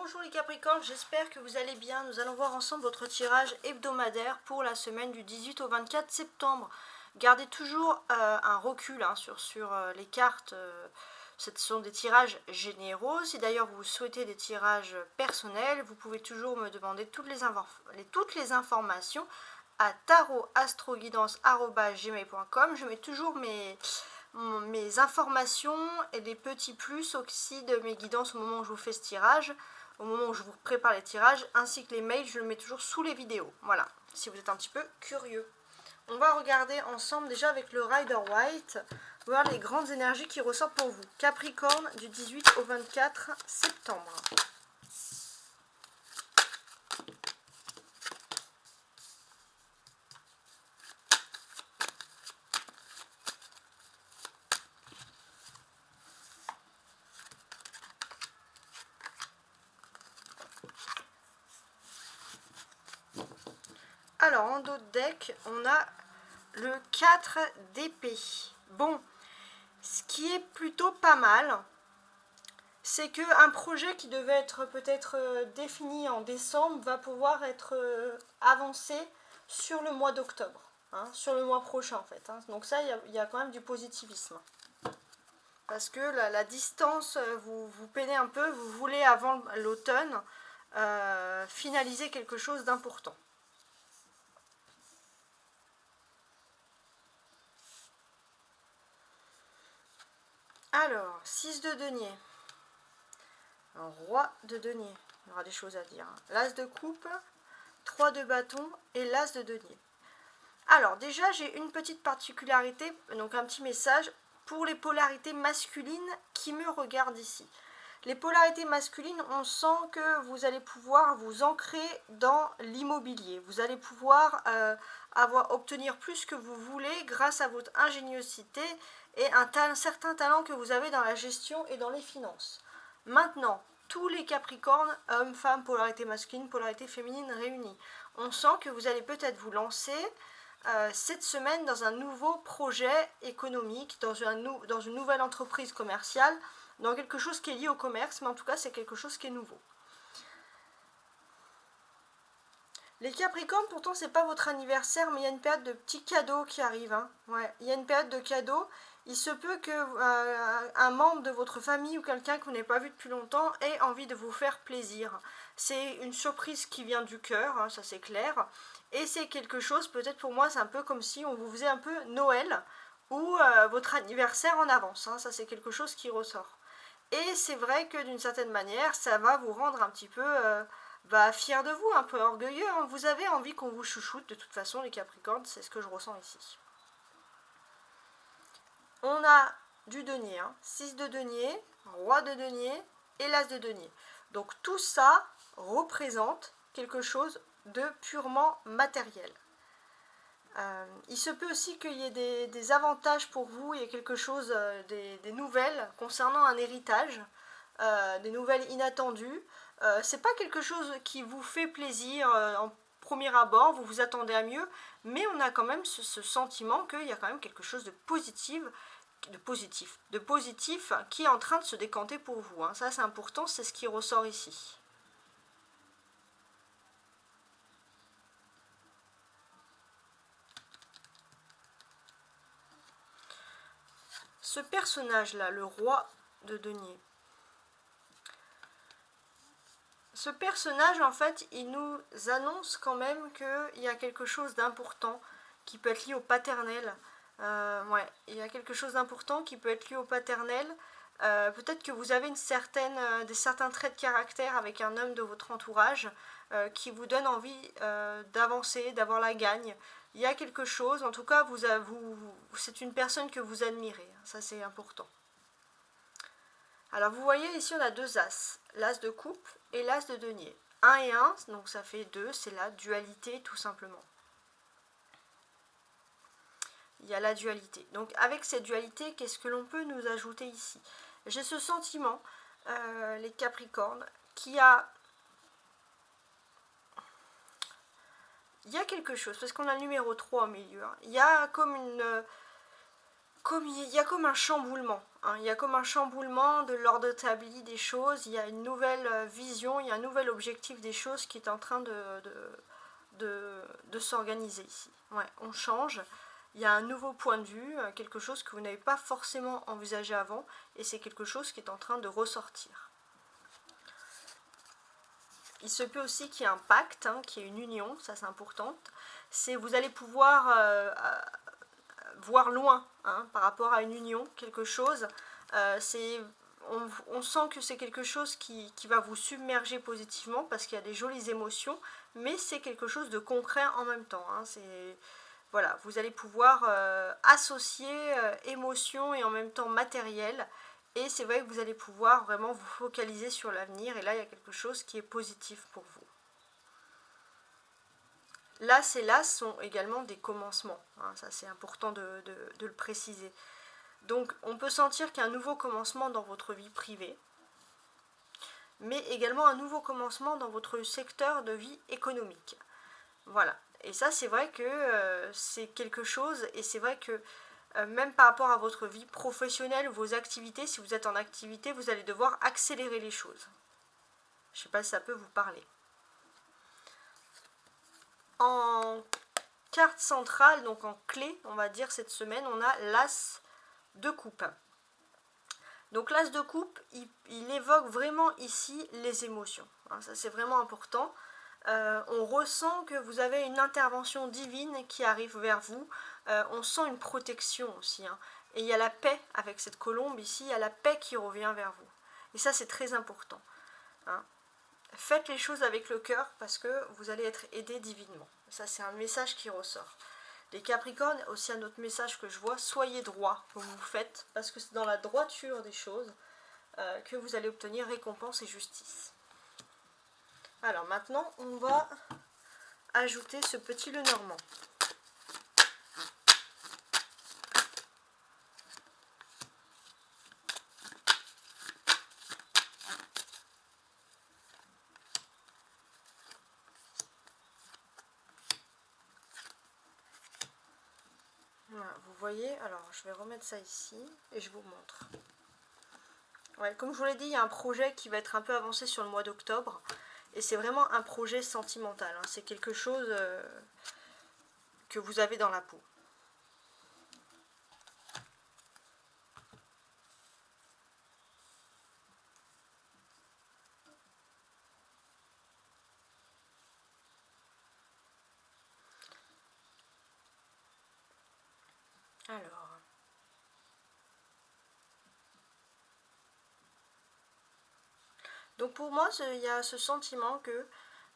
Bonjour les Capricornes, j'espère que vous allez bien. Nous allons voir ensemble votre tirage hebdomadaire pour la semaine du 18 au 24 septembre. Gardez toujours un recul sur les cartes. Ce sont des tirages généraux. Si d'ailleurs vous souhaitez des tirages personnels, vous pouvez toujours me demander toutes les informations à tarotastroguidance@gmail.com. Je mets toujours mes informations et des petits plus aussi de mes guidances au moment où je vous fais ce tirage, au moment où je vous prépare les tirages, ainsi que les mails, je le mets toujours sous les vidéos. Voilà, si vous êtes un petit peu curieux. On va regarder ensemble déjà avec le Rider White, voir les grandes énergies qui ressortent pour vous. Capricorne du 18 au 24 septembre. Alors, en dos de deck, on a le 4 d'épée. Bon, ce qui est plutôt pas mal, c'est qu'un projet qui devait être peut-être défini en décembre va pouvoir être avancé sur le mois d'octobre, sur le mois prochain en fait. Donc ça, il y a quand même du positivisme. Parce que la distance, vous peinez un peu, vous voulez avant l'automne finaliser quelque chose d'important. Alors, 6 de denier, un roi de denier, il y aura des choses à dire. L'as de coupe, 3 de bâton et l'as de denier. Alors déjà, j'ai une petite particularité, donc un petit message pour les polarités masculines qui me regardent ici. Les polarités masculines, on sent que vous allez pouvoir vous ancrer dans l'immobilier. Vous allez pouvoir obtenir plus que vous voulez grâce à votre ingéniosité et un certain talent que vous avez dans la gestion et dans les finances. Maintenant, tous les Capricornes, hommes, femmes, polarité masculine, polarité féminine réunies, on sent que vous allez peut-être vous lancer cette semaine dans un nouveau projet économique, dans une nouvelle entreprise commerciale, dans quelque chose qui est lié au commerce, mais en tout cas c'est quelque chose qui est nouveau. Les Capricornes, pourtant c'est pas votre anniversaire, mais il y a une période de petits cadeaux qui arrive. Ouais, il y a une période de cadeaux. Il se peut que un membre de votre famille ou quelqu'un que vous n'avez pas vu depuis longtemps ait envie de vous faire plaisir. C'est une surprise qui vient du cœur, ça c'est clair. Et c'est quelque chose, peut-être pour moi, c'est un peu comme si on vous faisait un peu Noël ou votre anniversaire en avance. Ça c'est quelque chose qui ressort. Et c'est vrai que d'une certaine manière, ça va vous rendre un petit peu fier de vous, un peu orgueilleux. Vous avez envie qu'on vous chouchoute, de toute façon, les Capricornes, c'est ce que je ressens ici. On a du denier, 6 de denier, roi de denier et l'as de denier. Donc tout ça représente quelque chose de purement matériel. Il se peut aussi qu'il y ait des avantages pour vous, il y a quelque chose, des nouvelles concernant un héritage, des nouvelles inattendues. C'est pas quelque chose qui vous fait plaisir en premier abord, vous vous attendez à mieux, mais on a quand même ce sentiment qu'il y a quand même quelque chose de positif qui est en train de se décanter pour vous. Ça c'est important, c'est ce qui ressort ici. Ce personnage-là, le roi de denier, ce personnage, en fait, il nous annonce quand même qu'il y a quelque chose d'important qui peut être lié au paternel. Il y a quelque chose d'important qui peut être lié au paternel. Peut-être que vous avez certains traits de caractère avec un homme de votre entourage qui vous donne envie d'avancer, d'avoir la gagne. Il y a quelque chose, en tout cas, c'est une personne que vous admirez. Ça, c'est important. Alors, vous voyez, ici, on a deux as. L'as de coupe et l'as de denier. 1 et 1, donc ça fait 2, c'est la dualité, tout simplement. Il y a la dualité. Donc, avec cette dualité, qu'est-ce que l'on peut nous ajouter ici? J'ai ce sentiment, les Capricornes, il y a quelque chose, parce qu'on a le numéro 3 au milieu, il y a comme un chamboulement. hein. Il y a comme un chamboulement de l'ordre établi des choses, il y a une nouvelle vision, il y a un nouvel objectif des choses qui est en train de s'organiser ici. Ouais, on change, il y a un nouveau point de vue, quelque chose que vous n'avez pas forcément envisagé avant, et c'est quelque chose qui est en train de ressortir. Il se peut aussi qu'il y ait un pacte, hein, qu'il y ait une union, ça c'est important. Vous allez pouvoir voir loin, hein, par rapport à une union, quelque chose. On sent que c'est quelque chose qui va vous submerger positivement parce qu'il y a des jolies émotions, mais c'est quelque chose de concret en même temps. Hein, voilà, vous allez pouvoir associer émotion et en même temps matériel. Et c'est vrai que vous allez pouvoir vraiment vous focaliser sur l'avenir. Et là, il y a quelque chose qui est positif pour vous. L'as et l'as sont également des commencements. Hein, ça, c'est important de le préciser. Donc, on peut sentir qu'il y a un nouveau commencement dans votre vie privée, mais également un nouveau commencement dans votre secteur de vie économique. Voilà. Et ça, c'est vrai que c'est quelque chose, et c'est vrai que même par rapport à votre vie professionnelle, vos activités, si vous êtes en activité, vous allez devoir accélérer les choses. Je ne sais pas si ça peut vous parler. En carte centrale, donc en clé, on va dire cette semaine, on a l'as de coupe. Donc l'as de coupe, il évoque vraiment ici les émotions. Hein, ça c'est vraiment important. On ressent que vous avez une intervention divine qui arrive vers vous. On sent une protection aussi. Hein. Et il y a la paix avec cette colombe ici, il y a la paix qui revient vers vous. Et ça c'est très important. Hein. Faites les choses avec le cœur parce que vous allez être aidé divinement. Ça c'est un message qui ressort. Les Capricornes, aussi un autre message que je vois, soyez droit comme vous faites, parce que c'est dans la droiture des choses que vous allez obtenir récompense et justice. Alors maintenant, on va ajouter ce petit Lenormand. Voilà, vous voyez, alors je vais remettre ça ici et je vous montre. Ouais, comme je vous l'ai dit, il y a un projet qui va être un peu avancé sur le mois d'octobre. Et c'est vraiment un projet sentimental. Hein. C'est quelque chose que vous avez dans la peau. Alors... Donc pour moi, il y a ce sentiment que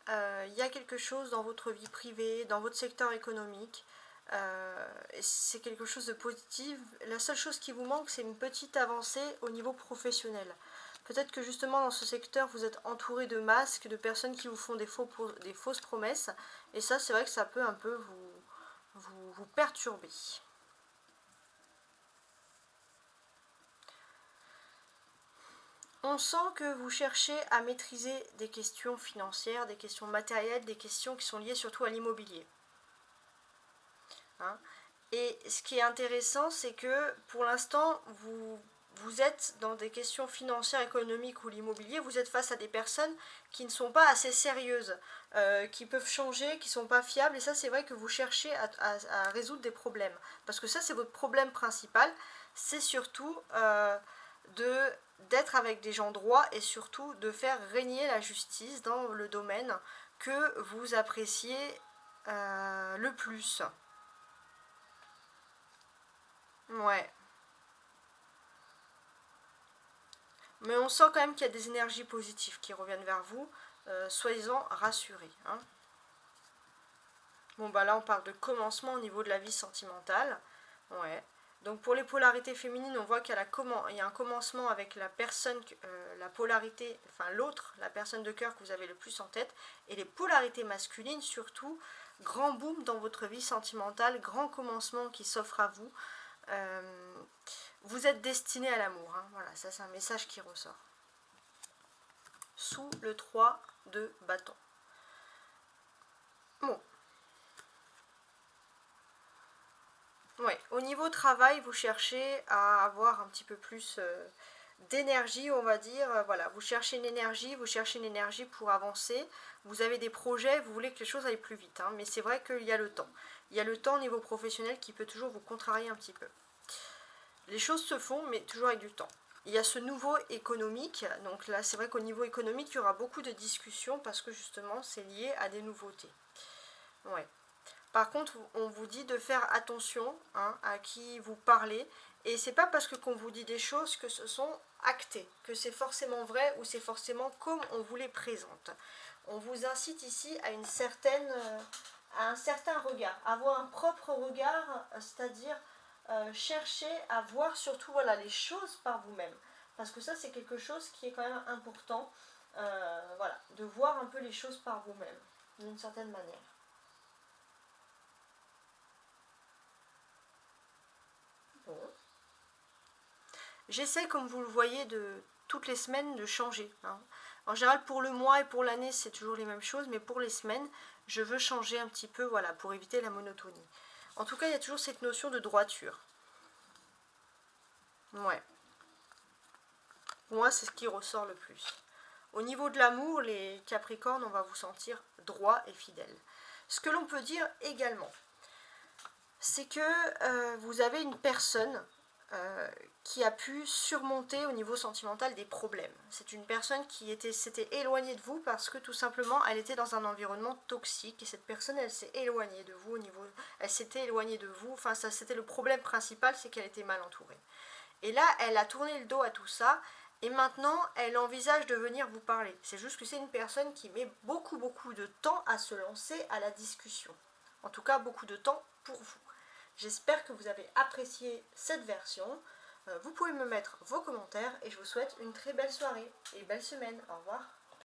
il y a quelque chose dans votre vie privée, dans votre secteur économique. C'est quelque chose de positif. La seule chose qui vous manque, c'est une petite avancée au niveau professionnel. Peut-être que justement dans ce secteur, vous êtes entouré de masques, de personnes qui vous font des fausses promesses. Et ça, c'est vrai que ça peut un peu vous perturber. On sent que vous cherchez à maîtriser des questions financières, des questions matérielles, des questions qui sont liées surtout à l'immobilier. Hein? Et ce qui est intéressant, c'est que pour l'instant, vous êtes dans des questions financières, économiques ou l'immobilier, vous êtes face à des personnes qui ne sont pas assez sérieuses, qui peuvent changer, qui ne sont pas fiables. Et ça, c'est vrai que vous cherchez à résoudre des problèmes. Parce que ça, c'est votre problème principal. C'est surtout d'être avec des gens droits et surtout de faire régner la justice dans le domaine que vous appréciez le plus. Ouais. Mais on sent quand même qu'il y a des énergies positives qui reviennent vers vous. Soyez-en rassurés. Hein. Bon, bah là, on parle de commencement au niveau de la vie sentimentale. Ouais. Donc pour les polarités féminines, on voit qu'il y a un commencement avec la personne, la polarité, enfin l'autre, la personne de cœur que vous avez le plus en tête. Et les polarités masculines, surtout, grand boom dans votre vie sentimentale, grand commencement qui s'offre à vous. Vous êtes destiné à l'amour. Hein. Voilà, ça c'est un message qui ressort. Sous le 3 de bâton. Bon. Ouais, au niveau travail, vous cherchez à avoir un petit peu plus d'énergie, on va dire. Voilà, vous cherchez une énergie pour avancer. Vous avez des projets, vous voulez que les choses aillent plus vite, hein, mais c'est vrai qu'il y a le temps. Il y a le temps au niveau professionnel qui peut toujours vous contrarier un petit peu. Les choses se font, mais toujours avec du temps. Il y a ce nouveau économique, donc là c'est vrai qu'au niveau économique, il y aura beaucoup de discussions parce que justement c'est lié à des nouveautés. Ouais. Par contre, on vous dit de faire attention, hein, à qui vous parlez. Et c'est pas parce qu'on vous dit des choses que ce sont actées, que c'est forcément vrai ou c'est forcément comme on vous les présente. On vous incite ici à à un certain regard, avoir un propre regard, c'est-à-dire chercher à voir surtout voilà, les choses par vous-même. Parce que ça, c'est quelque chose qui est quand même important, voilà, de voir un peu les choses par vous-même, d'une certaine manière. Bon. J'essaie, comme vous le voyez, de toutes les semaines de changer, hein. En général, pour le mois et pour l'année, c'est toujours les mêmes choses, mais pour les semaines, je veux changer un petit peu, voilà, pour éviter la monotonie. En tout cas, il y a toujours cette notion de droiture. Ouais. Pour moi, c'est ce qui ressort le plus. Au niveau de l'amour, les Capricornes, on va vous sentir droit et fidèle. Ce que l'on peut dire également, c'est que vous avez une personne qui a pu surmonter au niveau sentimental des problèmes. C'est une personne qui s'était éloignée de vous parce que tout simplement elle était dans un environnement toxique et cette personne elle s'est éloignée de vous elle s'était éloignée de vous, enfin ça c'était le problème principal, c'est qu'elle était mal entourée. Et là elle a tourné le dos à tout ça et maintenant elle envisage de venir vous parler. C'est juste que c'est une personne qui met beaucoup de temps à se lancer à la discussion. En tout cas beaucoup de temps pour vous. J'espère que vous avez apprécié cette version. Vous pouvez me mettre vos commentaires et je vous souhaite une très belle soirée et belle semaine. Au revoir.